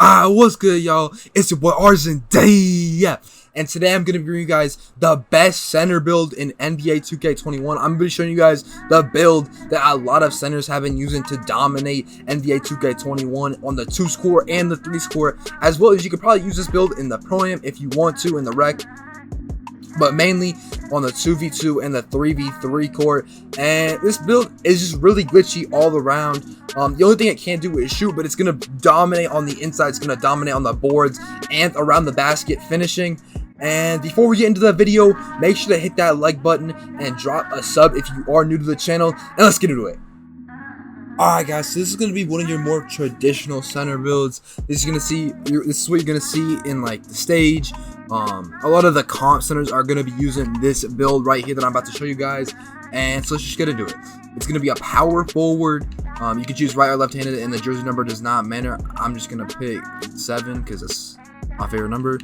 What's good, y'all? It's your boy Aurzyn, yeah. And today I'm gonna be bringing you guys the best center build in NBA 2K21. I'm gonna be showing you guys the build that a lot of centers have been using to dominate NBA 2K21 on the 2 score and the 3 score, as well as you could probably use this build in the Pro-Am if you want to in the rec, but mainly on the 2v2 and the 3v3 court. And this build is just really glitchy all around. The only thing it can't do is shoot, but it's gonna dominate on the inside, it's gonna dominate on the boards and around the basket finishing. And before we get into the video, make sure to hit that like button and drop a sub if you are new to the channel, and let's get into it. Alright guys, so this is going to be one of your more traditional center builds. This is what you're going to see in like the stage. A lot of the comp centers are going to be using this build right here that I'm about to show you guys. And so let's just get into it. It's going to be a power forward. You can choose right or left-handed, and the jersey number does not matter. I'm just going to pick 7 because it's my favorite number.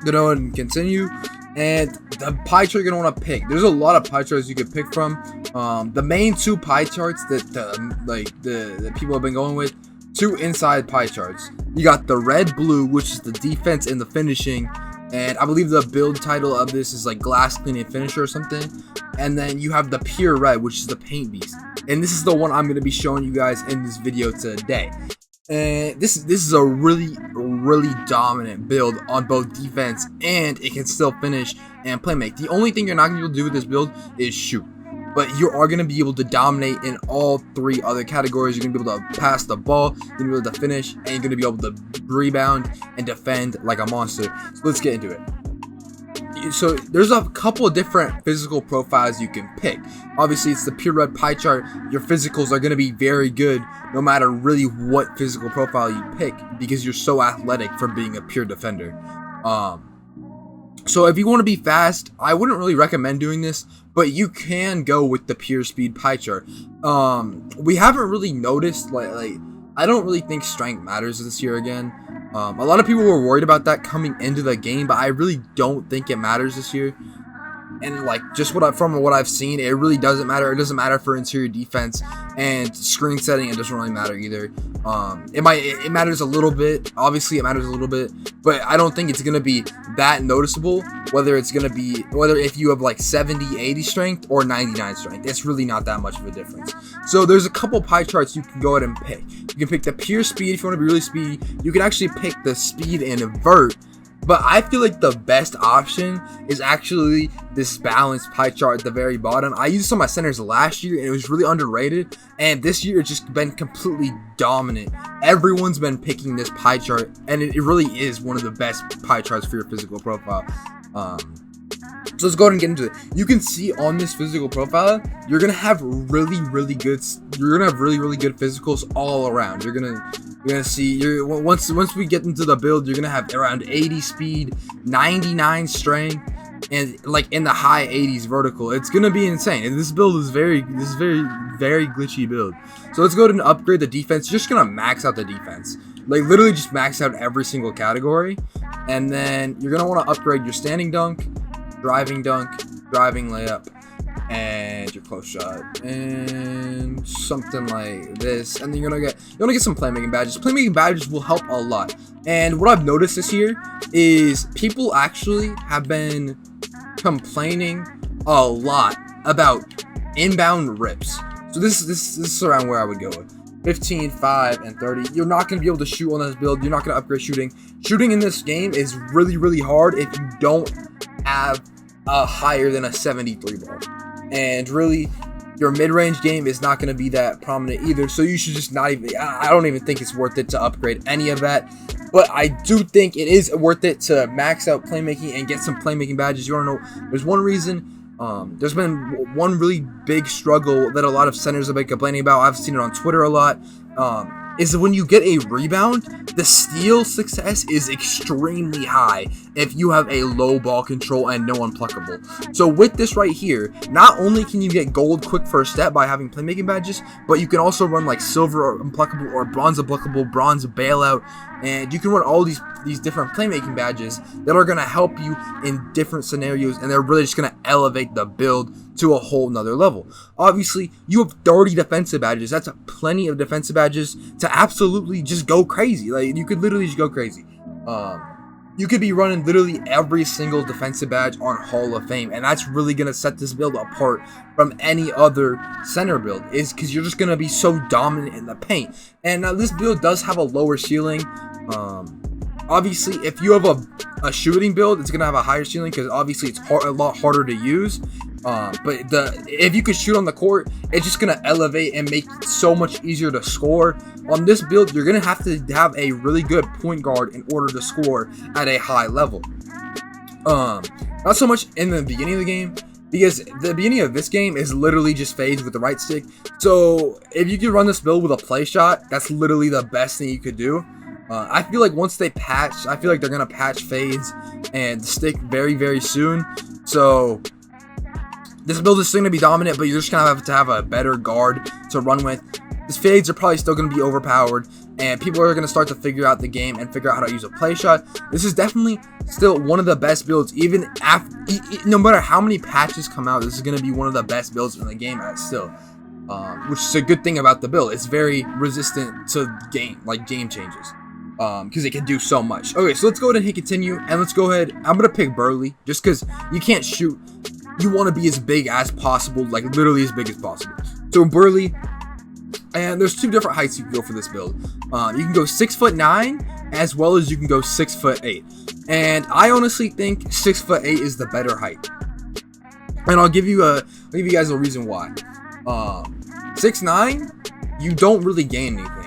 Go and continue. And the pie chart you're gonna want to pick. There's a lot of pie charts you could pick from. The main 2 pie charts that the people have been going with, 2 inside pie charts. You got the red blue, which is the defense and the finishing, and I believe the build title of this is like glass cleaning finisher or something. And then you have the pure red, which is the paint beast, and this is the one I'm going to be showing you guys in this video today. And this is a really dominant build on both defense, and it can still finish and play make. The only thing you're not going to be able to do with this build is shoot, but you are going to be able to dominate in all 3 other categories. You're going to be able to pass the ball, you're going to be able to finish, and you're going to be able to rebound and defend like a monster. So let's get into it. So there's a couple of different physical profiles you can pick. Obviously, it's the pure red pie chart. Your physicals are going to be very good no matter really what physical profile you pick, because you're so athletic from being a pure defender. So if you want to be fast, I wouldn't really recommend doing this, but you can go with the pure speed pie chart. We haven't really noticed, like I don't really think strength matters this year again. A lot of people were worried about that coming into the game, but I really don't think it matters this year. And like just from what I've seen, it really doesn't matter. It doesn't matter for interior defense and screen setting. It doesn't really matter either. It matters a little bit. Obviously, it matters a little bit, but I don't think it's gonna be that noticeable. Whether if you have like 70, 80 strength or 99 strength, it's really not that much of a difference. So there's a couple pie charts you can go ahead and pick. You can pick the pure speed if you want to be really speedy. You can actually pick the speed and invert. But I feel like the best option is actually this balanced pie chart at the very bottom. I used some of my centers last year and it was really underrated. And this year it's just been completely dominant. Everyone's been picking this pie chart, and it really is one of the best pie charts for your physical profile. So let's go ahead and get into it. You can see on this physical profile, you're gonna have really good physicals all around. You're gonna see once we get into the build, you're gonna have around 80 speed, 99 strength, and like in the high 80s vertical. It's gonna be insane. And this build is very glitchy build. So let's go ahead and upgrade the defense. You're just gonna max out the defense. Like literally just max out every single category. And then you're gonna want to upgrade your standing dunk, driving layup, and your close shot, and something like this. And then you want to get some playmaking badges. Playmaking badges will help a lot. And what I've noticed this year is people actually have been complaining a lot about inbound rips. So this is around where I would go with 15, 5, and 30. You're not going to be able to shoot on this build. You're not going to upgrade shooting. Shooting in this game is really hard if you don't have a higher than a 73 ball. And really, your mid-range game is not going to be that prominent either. So you should just not even, I don't even think it's worth it to upgrade any of that. But I do think it is worth it to max out playmaking and get some playmaking badges. You want to know, there's one reason. There's been one really big struggle that a lot of centers have been complaining about. I've seen it on Twitter a lot. Is that when you get a rebound, the steal success is extremely high, if you have a low ball control and no unpluckable. So with this right here, not only can you get gold quick first step by having playmaking badges, but you can also run like silver or unpluckable or bronze unpluckable, bronze bailout, and you can run all these different playmaking badges that are going to help you in different scenarios, and they're really just going to elevate the build to a whole nother level. Obviously, you have 30 defensive badges. That's plenty of defensive badges to absolutely just go crazy. Like, you could literally just go crazy. You could be running literally every single defensive badge on Hall of Fame, and that's really going to set this build apart from any other center build, is because you're just going to be so dominant in the paint. And now this build does have a lower ceiling. Obviously, if you have a shooting build, it's going to have a higher ceiling because obviously it's a lot harder to use. But if you could shoot on the court, it's just going to elevate and make it so much easier to score. On this build, you're going to have a really good point guard in order to score at a high level. Not so much in the beginning of the game, because the beginning of this game is literally just fades with the right stick. So if you could run this build with a play shot, that's literally the best thing you could do. I feel like once they patch, I feel like they're going to patch fades and stick very, very soon. So this build is still going to be dominant, but you're just going to have a better guard to run with. These fades are probably still going to be overpowered, and people are going to start to figure out the game and figure out how to use a play shot. This is definitely still one of the best builds, even after, no matter how many patches come out, this is going to be one of the best builds in the game still. Which is a good thing about the build. It's very resistant to game changes. Because it can do so much. Okay, so let's go ahead and hit continue, and let's go ahead. I'm gonna pick Burley just because you can't shoot. You want to be as big as possible, like literally as big as possible. So Burley, and there's two different heights you can go for this build. You can go 6'9", as well as you can go 6'8", and I honestly think 6'8" is the better height. And I'll give you guys a reason why. 6'9", you don't really gain anything.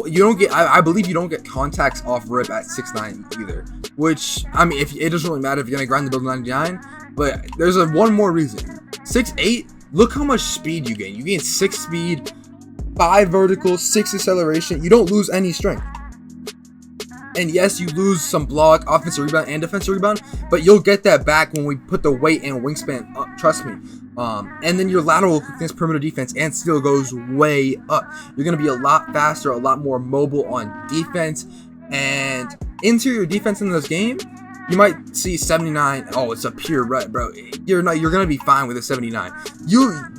You don't get, I believe you don't get contacts off rip at 6'9" either. Which, I mean, it doesn't really matter if you're gonna grind the build 99. But there's one more reason. 6'8", look how much speed you gain. You gain 6 speed, 5 vertical, 6 acceleration. You don't lose any strength. And yes, you lose some block, offensive rebound, and defensive rebound, but you'll get that back when we put the weight and wingspan up, trust me. And then your lateral quickness, perimeter defense, and steal goes way up. You're going to be a lot faster, a lot more mobile on defense, and interior defense in this game, you might see 79. Oh, it's a pure red, bro. You're gonna be fine with a 79.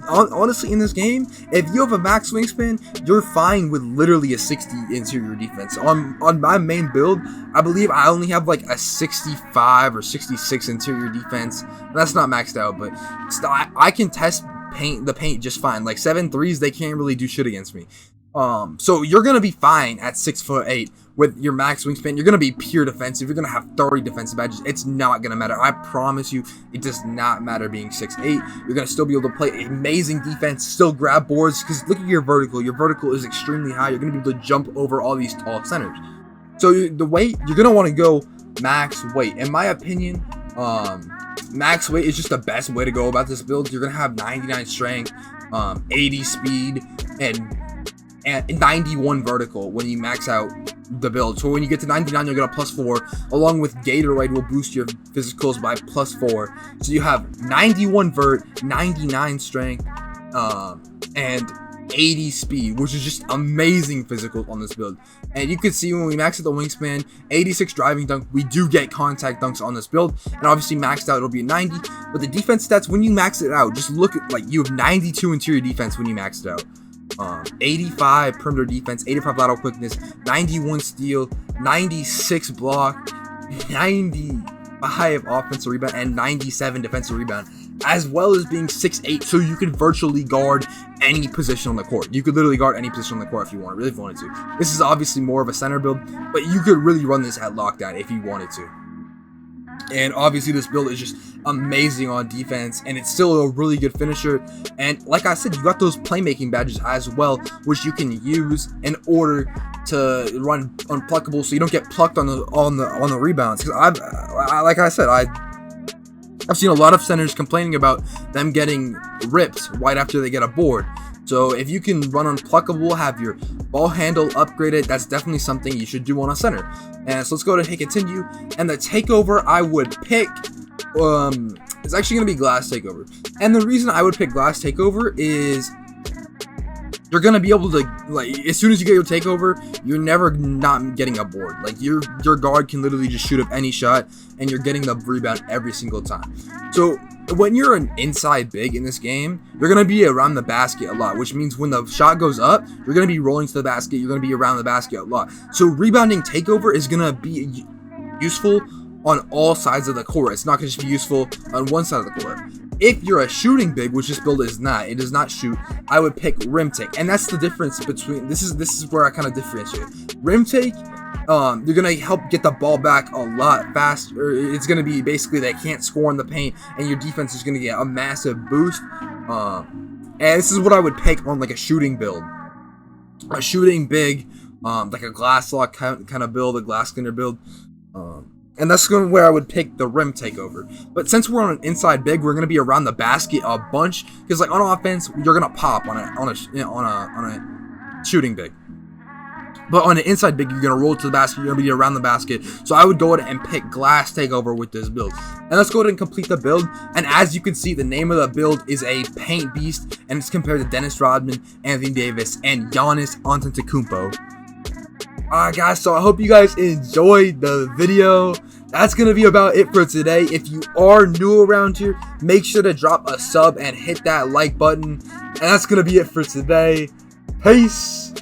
Honestly, in this game, if you have a max wingspan, you're fine with literally a 60 interior defense. On my main build, I believe I only have like a 65 or 66 interior defense. That's not maxed out, but still, I can test the paint just fine. Like 7 3s, they can't really do shit against me. So you're gonna be fine at 6'8" with your max wingspan. You're gonna be pure defensive. You're gonna have 30 defensive badges. It's not gonna matter. I promise you, it does not matter being 6'8". You're gonna still be able to play amazing defense, still grab boards. Because look at your vertical. Your vertical is extremely high. You're gonna be able to jump over all these tall centers. So the weight, you're gonna want to go max weight. In my opinion, max weight is just the best way to go about this build. You're gonna have 99 strength, 80 speed, and 91 vertical when you max out the build. So when you get to 99, you'll get a +4, along with Gatorade will boost your physicals by +4. So you have 91 vert, 99 strength, and 80 speed, which is just amazing physicals on this build. And you can see when we max out the wingspan, 86 driving dunk, we do get contact dunks on this build, and obviously maxed out it'll be a 90. But the defense stats, when you max it out, just look at, like, you have 92 interior defense when you max it out. 85 perimeter defense, 85 lateral quickness, 91 steal, 96 block, 95 offensive rebound, and 97 defensive rebound, as well as being 6'8", so you can virtually guard any position on the court. You could literally guard any position on the court if you wanted to. This is obviously more of a center build, but you could really run this at lockdown if you wanted to. And obviously this build is just amazing on defense, and it's still a really good finisher. And like I said, you got those playmaking badges as well, which you can use in order to run unpluckable, so you don't get plucked on the rebounds. Because I've seen a lot of centers complaining about them getting ripped right after they get a board. So if you can run unpluckable, have your ball handle upgraded, that's definitely something you should do on a center. And so let's go to hit continue. And the takeover I would pick, it's actually going to be glass takeover. And the reason I would pick glass takeover is you're going to be able to, like, as soon as you get your takeover, you're never not getting a board. Like, your guard can literally just shoot up any shot, and you're getting the rebound every single time. So when you're an inside big in this game, you're going to be around the basket a lot, which means when the shot goes up, you're going to be rolling to the basket, you're going to be around the basket a lot. So rebounding takeover is going to be useful on all sides of the court. It's not going to just be useful on one side of the court. If you're a shooting big, which this build is not, it does not shoot, I would pick rim take. And that's the difference between, this is where I kind of differentiate. Rim take, you're going to help get the ball back a lot faster. It's going to be basically they can't score in the paint, and your defense is going to get a massive boost. And this is what I would pick on like a shooting build. A shooting big, like a glass lock kind of build, a glass cleaner build. And that's where I would pick the rim takeover. But since we're on an inside big, we're gonna be around the basket a bunch, because like on offense, you're gonna pop on a shooting big. But on an inside big, you're gonna roll to the basket. You're gonna be around the basket. So I would go ahead and pick glass takeover with this build. And let's go ahead and complete the build. And as you can see, the name of the build is a paint beast, and it's compared to Dennis Rodman, Anthony Davis, and Giannis Antetokounmpo. Alright guys, so I hope you guys enjoyed the video. That's going to be about it for today. If you are new around here, make sure to drop a sub and hit that like button. And that's going to be it for today. Peace.